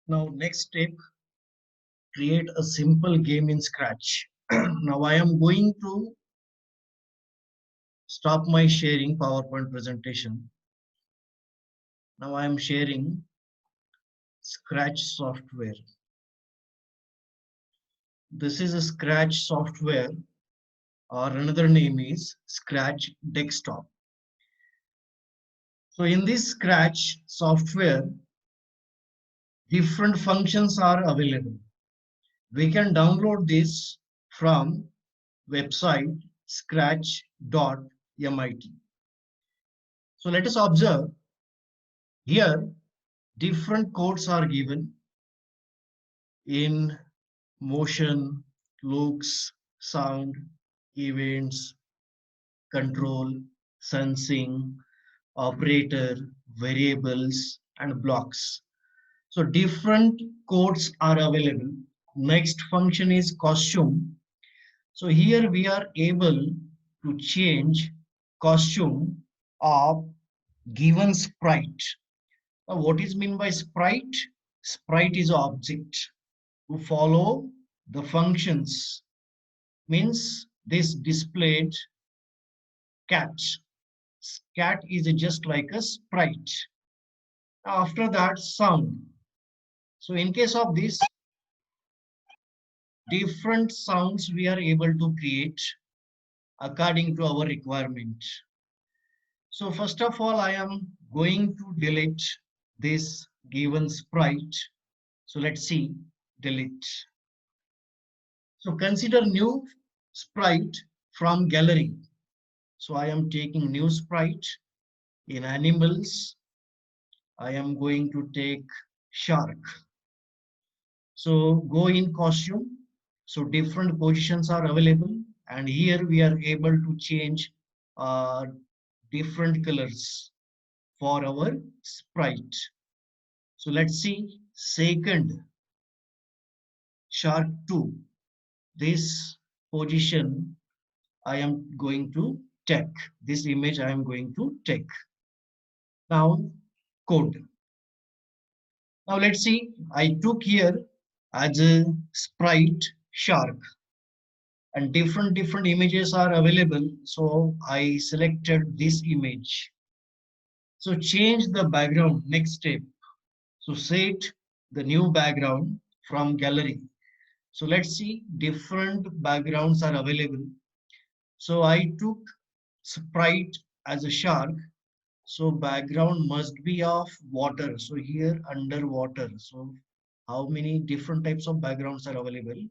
Now, next step, create a simple game in Scratch. Now, I am going to stop my sharing PowerPoint presentation. Now, I am sharing Scratch software. This is a Scratch software, or another name is Scratch Desktop. So, in this Scratch software, different functions are available. We can download this from website scratch.mit. So let us observe here different codes are given in motion, looks, sound, events, control, sensing, operator, variables, and blocks. So different codes are available. Next function is costume. So here we are able to change costume of given sprite. Now what is meant by sprite? Sprite is object to follow the functions. Means this displayed cat. Cat is just like a sprite. After that, sound. So in case of this, different sounds we are able to create according to our requirement. So first of all, I am going to delete this given sprite. So let's see, delete. So consider new sprite from gallery. So I am taking new sprite. In animals, I am going to take shark. So go in costume. So different positions are available. And here we are able to change uh, different colors for our sprite. So let's see second shark 2. This position I am going to take. This image I am going to take. Now code. Now let's see. I took here as a sprite shark and different images are available. So I selected this image. So change the background. Next step. So set the new background from gallery. So let's see different backgrounds are available. So I took sprite as a shark. So background must be of water. So here underwater. So how many different types of backgrounds are available?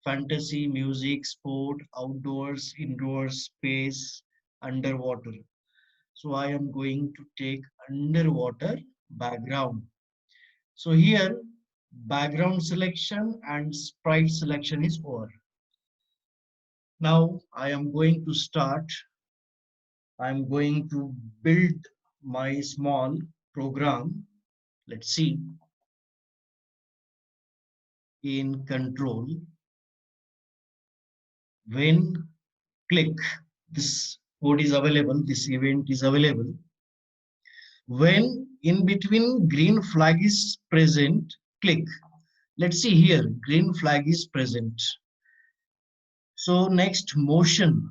Fantasy, music, sport, outdoors, indoors, space, underwater. So I am going to take underwater background. So here background selection and sprite selection is over. Now I am going to start. I'm going to build my small program. Let's see in control. When click, this code is available, this event is available. When in between green flag is present, click. Let's see here, green flag is present. So next motion.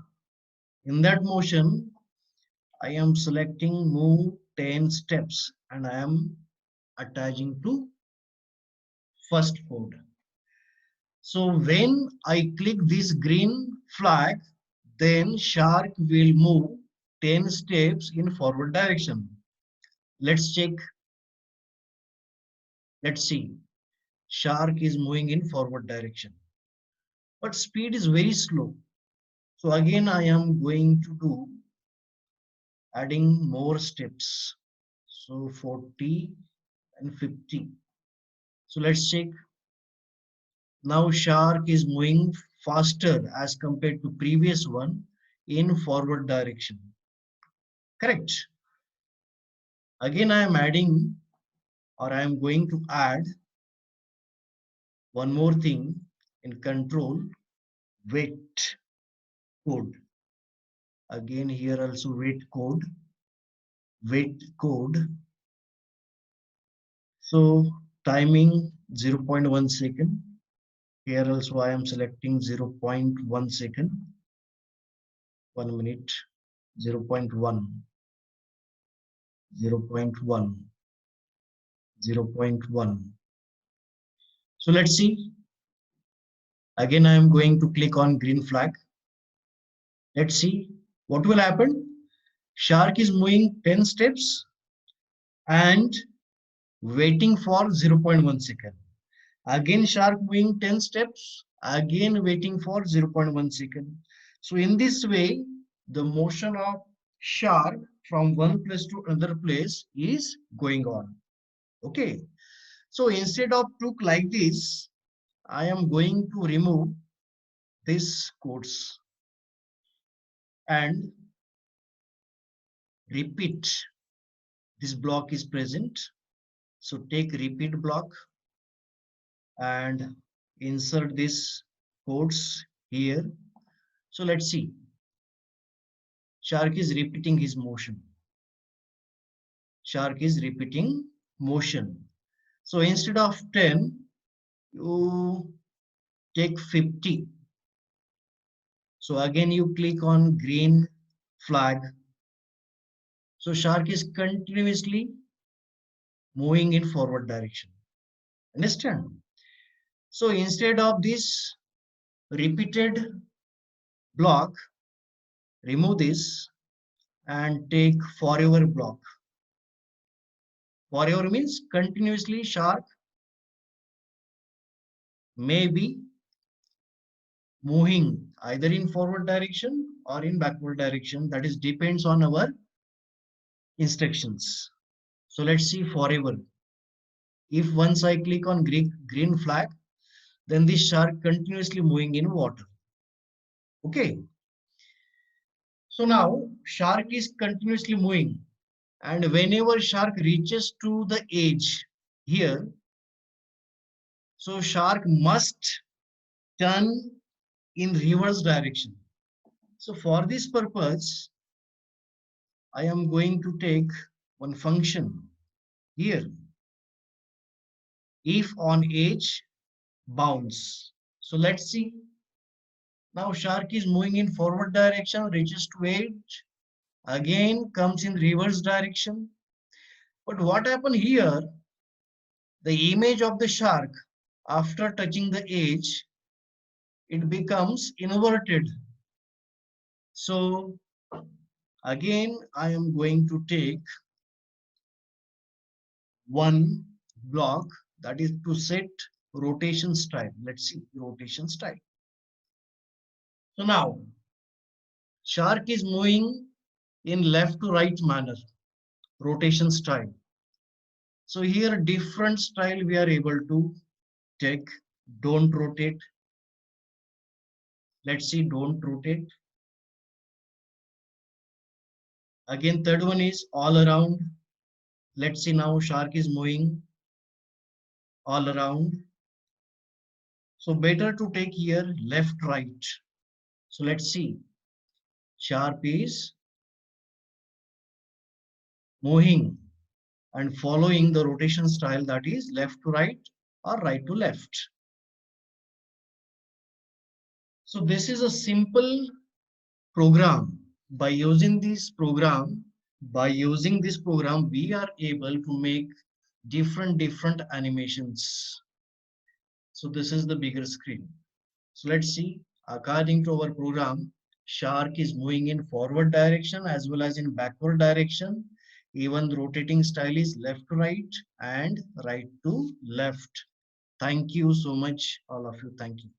In that motion, I am selecting move 10 steps and I am attaching to first code. So when I click this green flag, then shark will move 10 steps in forward direction. Let's check. Let's see. Shark is moving in forward direction. But speed is very slow. So again, I am going to do adding more steps. So 40 and 50. So let's check. Now shark is moving faster as compared to previous one in forward direction. Correct. Again, I am adding or I am going to add one more thing in control, wait code. Again, here also wait code. So timing 0.1 second. Here also I am selecting 0.1 second. 1 minute. 0.1. 0.1. 0.1. So let's see. Again, I am going to click on green flag. Let's see what will happen. Shark is moving 10 steps and waiting for 0.1 second. Again, shark moving 10 steps, again waiting for 0.1 second. So in this way, the motion of shark from one place to another place is going on. Okay. So instead of took like this, I am going to remove this quotes and repeat. This block is present. So take repeat block and insert this quotes here. So let's see. Shark is repeating his motion. Shark is repeating motion. So instead of 10, you take 50. So again, you click on green flag. So shark is continuously moving in forward direction. Understand? So instead of this repeated block, remove this and take forever block. Forever means continuously shark may be moving either in forward direction or in backward direction. That is depends on our instructions. So let's see forever. If once I click on green flag, then this shark continuously moving in water. Okay. So now shark is continuously moving, and whenever shark reaches to the edge here, so shark must turn in reverse direction. So for this purpose, I am going to take one function here. If on edge, bounce. So let's see. Now shark is moving in forward direction, reaches to edge, again comes in reverse direction. But what happened here? The image of the shark after touching the edge, it becomes inverted. So again, I am going to take one block, that is to set rotation style. Let's see rotation style. So now shark is moving in left to right manner, rotation style. So here different style we are able to take. Don't rotate. Let's see, don't rotate. Again, third one is all around. Let's see now shark is moving all around. So better to take here left, right. So let's see. Shark is moving and following the rotation style, that is left to right or right to left. So this is a simple program. By using this program, we are able to make different animations. So this is the bigger screen. So let's see, according to our program, shark is moving in forward direction as well as in backward direction. Even the rotating style is left to right and right to left. Thank you so much, all of you. Thank you.